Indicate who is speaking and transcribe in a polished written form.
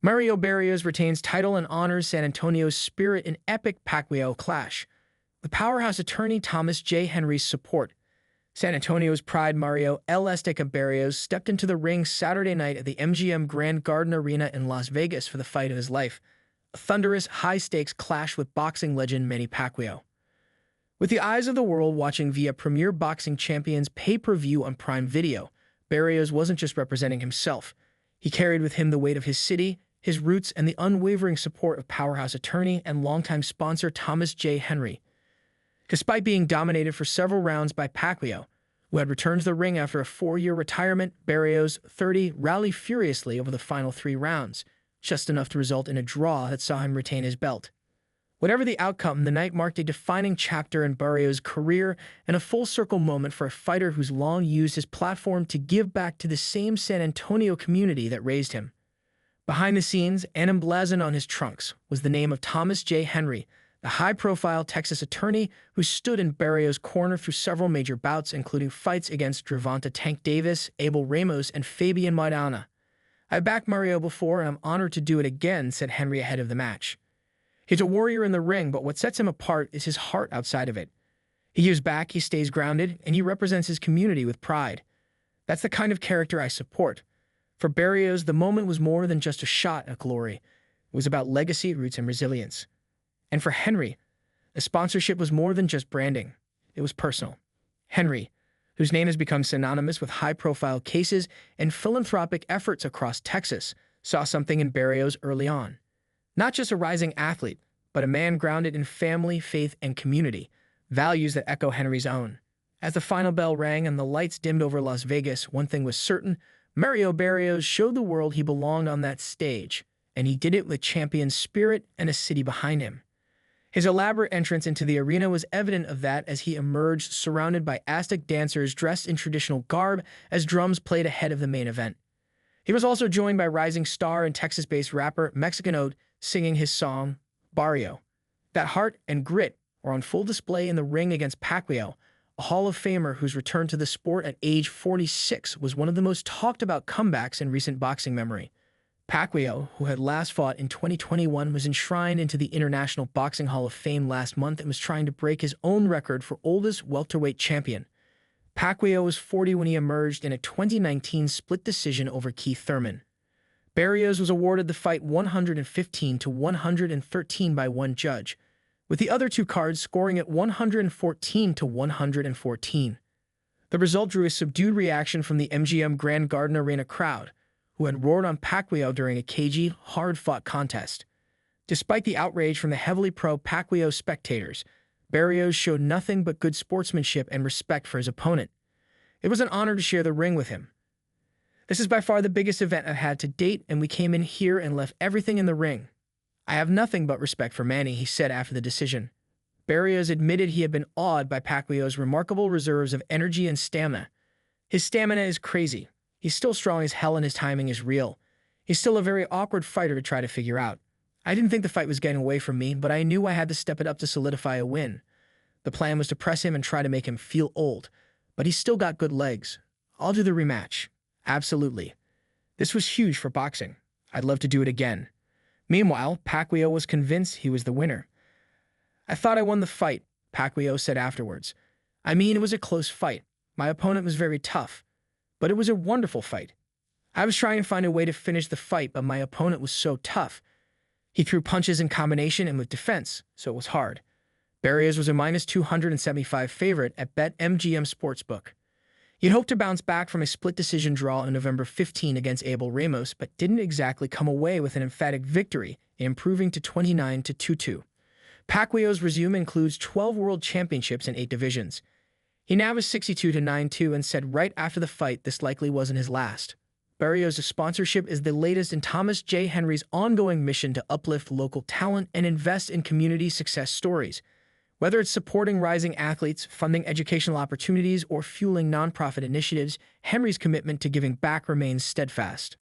Speaker 1: Mario Barrios retains title and honors San Antonio's spirit in epic Pacquiao clash. The powerhouse attorney Thomas J. Henry's support. San Antonio's pride Mario El Azteca Barrios stepped into the ring Saturday night at the MGM Grand Garden Arena in Las Vegas for the fight of his life, a thunderous, high-stakes clash with boxing legend Manny Pacquiao. With the eyes of the world watching via Premier Boxing Champions pay-per-view on Prime Video, Barrios wasn't just representing himself. He carried with him the weight of his city, his roots, and the unwavering support of powerhouse attorney and longtime sponsor Thomas J. Henry. Despite being dominated for several rounds by Pacquiao, who had returned to the ring after a 4-year retirement, Barrios, 30, rallied furiously over the final 3 rounds, just enough to result in a draw that saw him retain his belt. Whatever the outcome, the night marked a defining chapter in Barrios' career and a full-circle moment for a fighter who's long used his platform to give back to the same San Antonio community that raised him. Behind the scenes, and emblazoned on his trunks, was the name of Thomas J. Henry, the high-profile Texas attorney who stood in Barrios' corner through several major bouts, including fights against Gervonta Tank Davis, Abel Ramos, and Fabian Maidana. "I've backed Mario before, and I'm honored to do it again," said Henry ahead of the match. He's a warrior in the ring, but what sets him apart is his heart outside of it. He gives back, he stays grounded, and he represents his community with pride. That's the kind of character I support. For Barrios, the moment was more than just a shot at glory. It was about legacy, roots, and resilience. And for Henry, the sponsorship was more than just branding. It was personal. Henry, whose name has become synonymous with high-profile cases and philanthropic efforts across Texas, saw something in Barrios early on. Not just a rising athlete, but a man grounded in family, faith, and community, values that echo Henry's own. As the final bell rang and the lights dimmed over Las Vegas, one thing was certain: Mario Barrios showed the world he belonged on that stage, and he did it with champion spirit and a city behind him. His elaborate entrance into the arena was evident of that as he emerged surrounded by Aztec dancers dressed in traditional garb as drums played ahead of the main event. He was also joined by rising star and Texas-based rapper Mexican Ode singing his song, Barrio. That heart and grit were on full display in the ring against Pacquiao, a Hall of Famer whose return to the sport at age 46 was one of the most talked-about comebacks in recent boxing memory. Pacquiao, who had last fought in 2021, was enshrined into the International Boxing Hall of Fame last month and was trying to break his own record for oldest welterweight champion. Pacquiao was 40 when he emerged in a 2019 split decision over Keith Thurman. Barrios was awarded the fight 115-113 by one judge, with the other 2 cards scoring at 114-114. The result drew a subdued reaction from the MGM Grand Garden Arena crowd, who had roared on Pacquiao during a cagey, hard-fought contest. Despite the outrage from the heavily pro-Pacquiao spectators, Barrios showed nothing but good sportsmanship and respect for his opponent. It was an honor to share the ring with him. "This is by far the biggest event I've had to date, and we came in here and left everything in the ring. I have nothing but respect for Manny," he said after the decision. Barrios admitted he had been awed by Pacquiao's remarkable reserves of energy and stamina. "His stamina is crazy. He's still strong as hell and his timing is real. He's still a very awkward fighter to try to figure out. I didn't think the fight was getting away from me, but I knew I had to step it up to solidify a win. The plan was to press him and try to make him feel old, but he's still got good legs. I'll do the rematch. Absolutely. This was huge for boxing. I'd love to do it again." Meanwhile, Pacquiao was convinced he was the winner. "I thought I won the fight," Pacquiao said afterwards. "I mean, it was a close fight. My opponent was very tough. But it was a wonderful fight. I was trying to find a way to finish the fight, but my opponent was so tough. He threw punches in combination and with defense, so it was hard." Barrios was a -275 favorite at BetMGM Sportsbook. He'd hoped to bounce back from a split decision draw on November 15 against Abel Ramos, but didn't exactly come away with an emphatic victory, improving to 29-22. Pacquiao's resume includes 12 world championships in 8 divisions. He now is 62-92 and said right after the fight this likely wasn't his last. Barrios' sponsorship is the latest in Thomas J. Henry's ongoing mission to uplift local talent and invest in community success stories. Whether it's supporting rising athletes, funding educational opportunities, or fueling nonprofit initiatives, Henry's commitment to giving back remains steadfast.